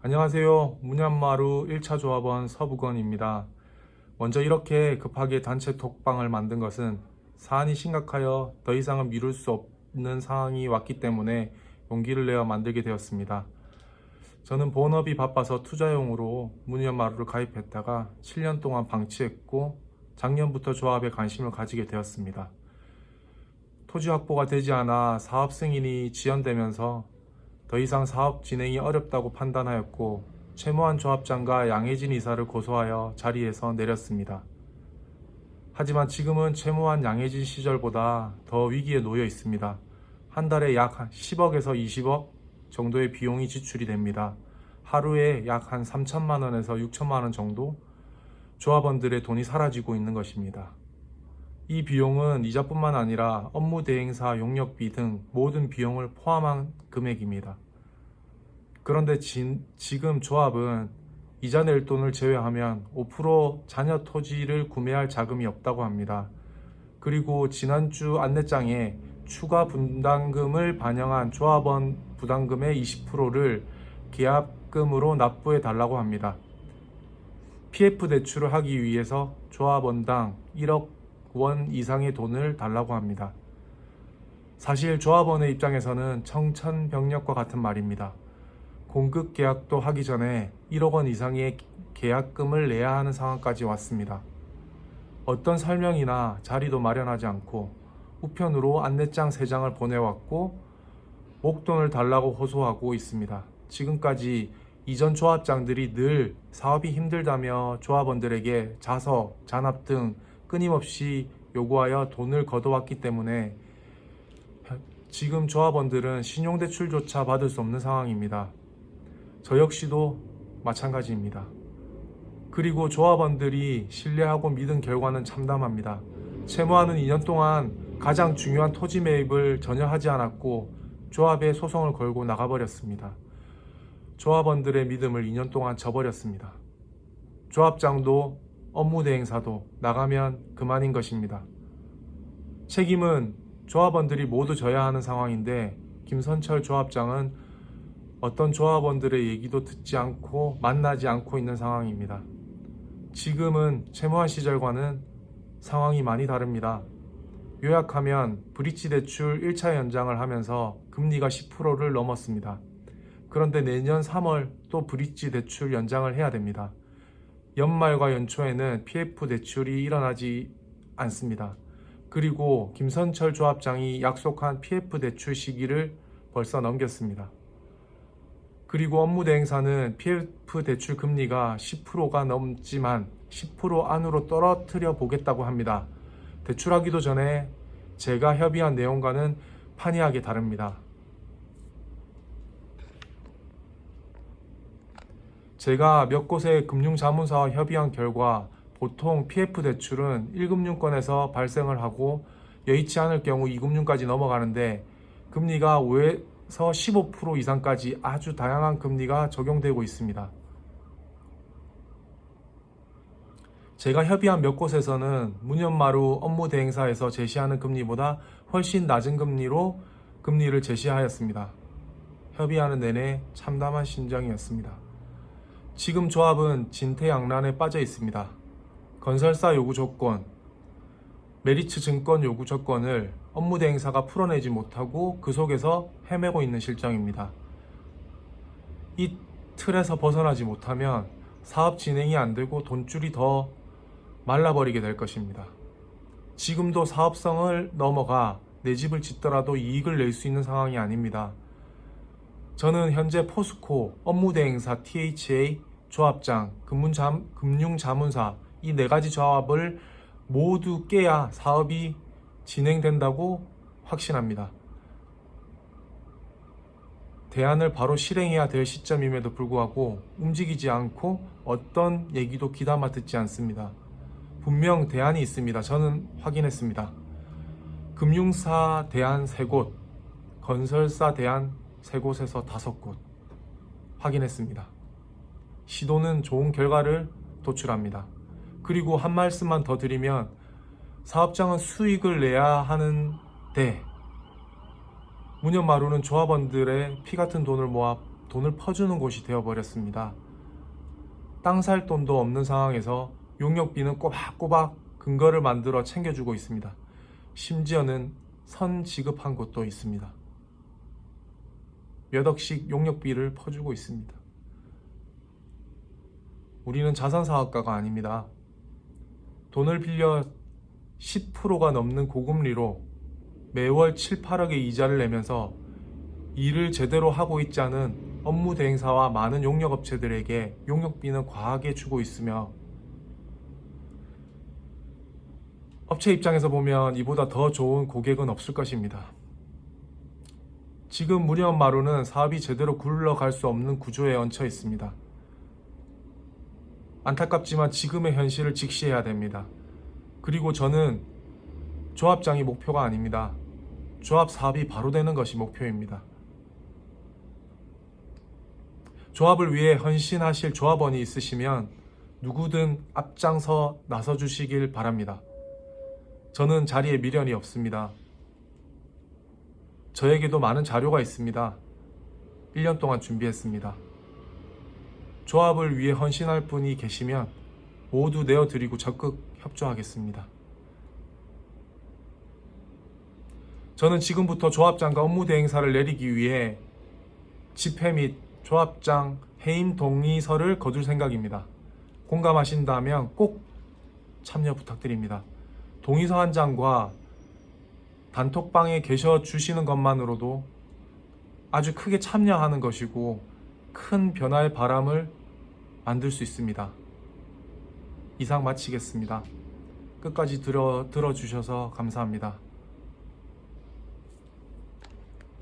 안녕하세요. 문현마루 1차 조합원 서부건입니다. 먼저 이렇게 급하게 단체 톡방을 만든 것은 사안이 심각하여 더 이상은 미룰 수 없는 상황이 왔기 때문에 용기를 내어 만들게 되었습니다. 저는 본업이 바빠서 투자용으로 문현마루를 가입했다가 7년 동안 방치했고 작년부터 조합에 관심을 가지게 되었습니다. 토지 확보가 되지 않아 사업 승인이 지연되면서 더 이상 사업 진행이 어렵다고 판단하였고 최무한 조합장과 양혜진 이사를 고소하여 자리에서 내렸습니다. 하지만 지금은 최무한 양혜진 시절보다 더 위기에 놓여 있습니다. 한 달에 약 10억에서 20억 정도의 비용이 지출이 됩니다. 하루에 약 한 3천만 원에서 6천만 원 정도 조합원들의 돈이 사라지고 있는 것입니다. 이 비용은 이자뿐만 아니라 업무 대행사 용역비 등 모든 비용을 포함한 금액입니다. 그런데 지금 조합은 이자 낼 돈을 제외하면 5% 잔여 토지를 구매할 자금이 없다고 합니다. 그리고 지난주 안내장에 추가 분담금을 반영한 조합원 부담금의 20%를 계약금으로 납부해 달라고 합니다. PF 대출을 하기 위해서 조합원당 1억 원 이상의 돈을 달라고 합니다. 사실 조합원의 입장에서는 청천벽력과 같은 말입니다. 공급 계약도 하기 전에 1억 원 이상의 계약금을 내야 하는 상황까지 왔습니다. 어떤 설명이나 자리도 마련하지 않고 우편으로 안내장 3장을 보내왔고 목돈을 달라고 호소하고 있습니다. 지금까지 이전 조합장들이 늘 사업이 힘들다며 조합원들에게 자서, 잔압 등 끊임없이 요구하여 돈을 걷어왔기 때문에 지금 조합원들은 신용대출조차 받을 수 없는 상황입니다. 저 역시도 마찬가지입니다. 그리고 조합원들이 신뢰하고 믿은 결과는 참담합니다. 채무하는 2년 동안 가장 중요한 토지 매입을 전혀 하지 않았고 조합에 소송을 걸고 나가버렸습니다. 조합원들의 믿음을 2년 동안 저버렸습니다. 조합장도 업무 대행사도 나가면 그만인 것입니다. 책임은 조합원들이 모두 져야 하는 상황인데 김선철 조합장은 어떤 조합원들의 얘기도 듣지 않고 만나지 않고 있는 상황입니다. 지금은 채무한 시절과는 상황이 많이 다릅니다. 요약하면 브릿지 대출 1차 연장을 하면서 금리가 10%를 넘었습니다. 그런데 내년 3월 또 브릿지 대출 연장을 해야 됩니다. 연말과 연초에는 PF 대출이 일어나지 않습니다. 그리고 김선철 조합장이 약속한 PF 대출 시기를 벌써 넘겼습니다. 그리고 업무 대행사는 PF 대출 금리가 10%가 넘지만 10% 안으로 떨어뜨려 보겠다고 합니다. 대출하기도 전에 제가 협의한 내용과는 판이하게 다릅니다. 제가 몇 곳의 금융자문사와 협의한 결과 보통 PF 대출은 1금융권에서 발생을 하고 여의치 않을 경우 2금융까지 넘어가는데 금리가 5에서 15% 이상까지 아주 다양한 금리가 적용되고 있습니다. 제가 협의한 몇 곳에서는 문현마루 업무 대행사에서 제시하는 금리보다 훨씬 낮은 금리로 금리를 제시하였습니다. 협의하는 내내 참담한 심정이었습니다. 지금 조합은 진퇴양난에 빠져 있습니다. 건설사 요구 조건, 메리츠 증권 요구 조건을 업무 대행사가 풀어내지 못하고 그 속에서 헤매고 있는 실정입니다. 이 틀에서 벗어나지 못하면 사업 진행이 안 되고 돈줄이 더 말라버리게 될 것입니다. 지금도 사업성을 넘어가 내 집을 짓더라도 이익을 낼 수 있는 상황이 아닙니다. 저는 현재 포스코, 업무대행사 THA, 조합장, 금융자문사 이 4가지 조합을 모두 깨야 사업이 진행된다고 확신합니다. 대안을 바로 실행해야 될 시점임에도 불구하고 움직이지 않고 어떤 얘기도 귀담아 듣지 않습니다. 분명 대안이 있습니다. 저는 확인했습니다. 금융사 대안 3곳, 건설사 대안 3곳에서 5곳 확인했습니다. 시도는 좋은 결과를 도출합니다. 그리고 한 말씀만 더 드리면 사업장은 수익을 내야 하는데 문현마루는 조합원들의 피 같은 돈을 모아 돈을 퍼주는 곳이 되어버렸습니다. 땅 살 돈도 없는 상황에서 용역비는 꼬박꼬박 근거를 만들어 챙겨주고 있습니다. 심지어는 선 지급한 곳도 있습니다. 몇 억씩 용역비를 퍼주고 있습니다. 우리는 자산사업가가 아닙니다. 돈을 빌려 10%가 넘는 고금리로 매월 7, 8억의 이자를 내면서 일을 제대로 하고 있지 않은 업무 대행사와 많은 용역업체들에게 용역비는 과하게 주고 있으며, 업체 입장에서 보면 이보다 더 좋은 고객은 없을 것입니다. 지금 무리엄마루는 사업이 제대로 굴러갈 수 없는 구조에 얹혀 있습니다. 안타깝지만 지금의 현실을 직시해야 됩니다. 그리고 저는 조합장이 목표가 아닙니다. 조합 사업이 바로 되는 것이 목표입니다. 조합을 위해 헌신하실 조합원이 있으시면 누구든 앞장서 나서 주시길 바랍니다. 저는 자리에 미련이 없습니다. 저에게도 많은 자료가 있습니다. 1년 동안 준비했습니다. 조합을 위해 헌신할 분이 계시면 모두 내어드리고 적극 협조하겠습니다. 저는 지금부터 조합장과 업무 대행사를 내리기 위해 집회 및 조합장 해임 동의서를 거둘 생각입니다. 공감하신다면 꼭 참여 부탁드립니다. 동의서 한 장과 단톡방에 계셔 주시는 것만으로도 아주 크게 참여하는 것이고 큰 변화의 바람을 만들 수 있습니다. 이상 마치겠습니다. 끝까지 들어주셔서 감사합니다.